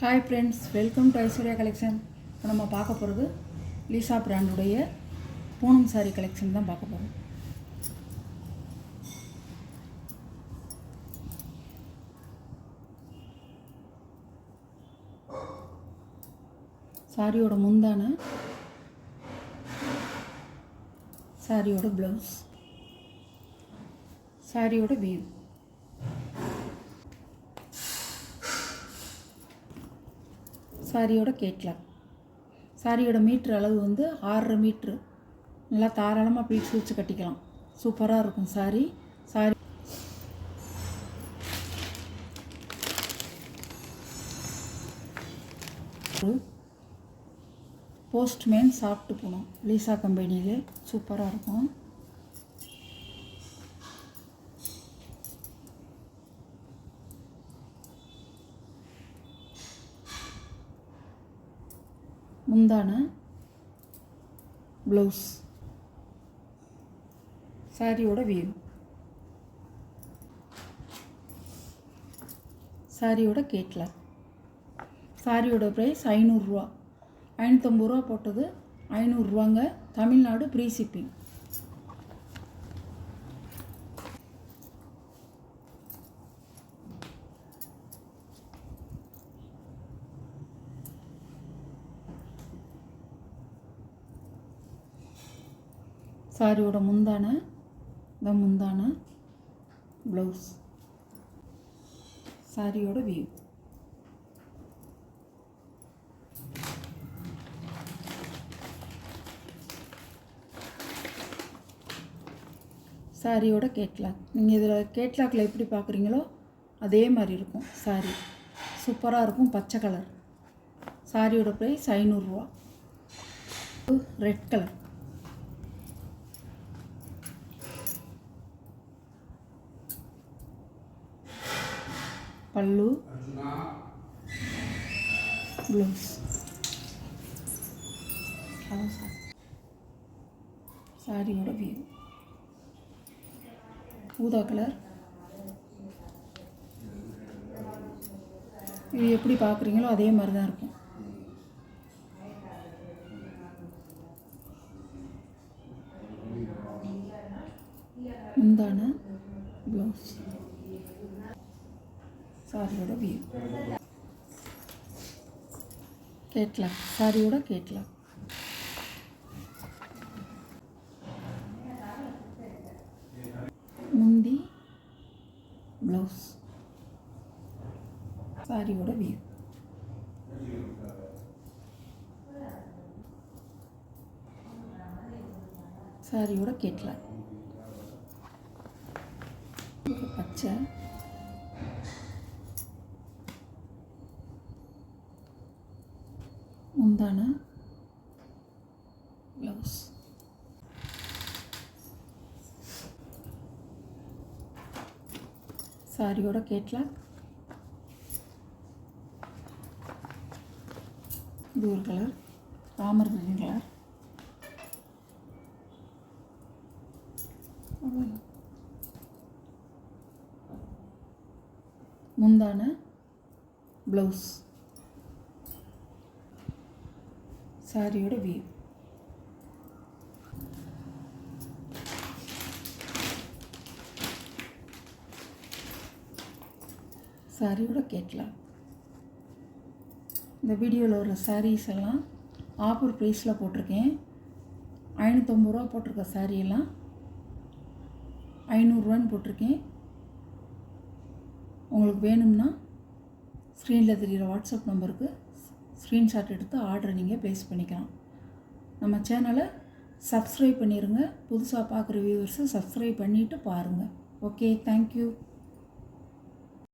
Hi friends, welcome to Aishwarya collection. இப்போ நம்ம பார்க்க போகிறது லீசா பிராண்டுடைய பூனம் சாரீ கலெக்ஷன் தான் பார்க்க போகிறோம். சாரியோட முந்தான, சாரியோட ப்ளவுஸ், சாரியோட வீவ், சாரியோட கேட்லாக். சாரியோட மீட்ரு அளவு வந்து 6.5 மீட்ரு. நல்லா தாராளமாக பீட்ஸ் வச்சு கட்டிக்கலாம். சூப்பராக இருக்கும் சாரி. போஸ்ட்மேன் சாப்பிட்டு போனோம் லீசா கம்பெனியில். சூப்பராக இருக்கும். முந்தான, ப்ளவுஸ், சாரியோட வீவ், சாரியோட கேட்லாக். சாரியோட ப்ரைஸ் 500 ரூபா. 550 ரூபா போட்டது 500 ரூபாங்க. Tamil Nadu pre shipping. சாரியோட முந்தான, இந்த முந்தான, ப்ளவுஸ், சாரியோட வியூ, சாரியோட கேட்லாக். நீங்கள் இதில் கேட்லாக்கில் எப்படி பார்க்குறீங்களோ அதே மாதிரி இருக்கும் சாரி. சூப்பராக இருக்கும். பச்சை கலர். சாரியோட ப்ரைஸ் 500 ரூபா. Red colour. பல்லு, ப்ளவுஸ், சாரியோட வியூ, ஊதா கலர். இது எப்படி பார்க்குறீங்களோ அதே மாதிரி தான் இருக்கும். முந்தான, ப்ளவுஸ், சாரியோட வியூ, கேட்லாக். சாரியோட கேட்லாக். முந்தி, ப்ளவுஸ், சாரியோட வியூ, சாரியோட கேட்லாக். பச்சை, முந்தான, ப்ளவுஸ், சாரியோட கேட்லாக். இது ஒரு கலர், ராமர் கிரீன் கலர். முந்தான, ப்ளவுஸ், சாரியோட வியூ, சாரியோட கேட்லாக். இந்த வீடியோவில் வர சாரீஸ் எல்லாம் ஆஃபர் ப்ரைஸில் போட்டிருக்கேன். 550 ரூபா போட்டிருக்க சாரியெல்லாம் 500 ரூபான்னு போட்டிருக்கேன். உங்களுக்கு வேணும்னா ஸ்க்ரீனில் தெரிகிற வாட்ஸ்அப் நம்பருக்கு ஸ்க்ரீன்ஷாட் எடுத்து ஆர்டரை நீங்கள் ப்ளேஸ் பண்ணிக்கலாம். நம்ம சேனலை சப்ஸ்கிரைப் பண்ணிடுங்க. புதுசாக பார்க்குற வியூவர்ஸு சப்ஸ்கிரைப் பண்ணிவிட்டு பாருங்கள். Okay, thank you.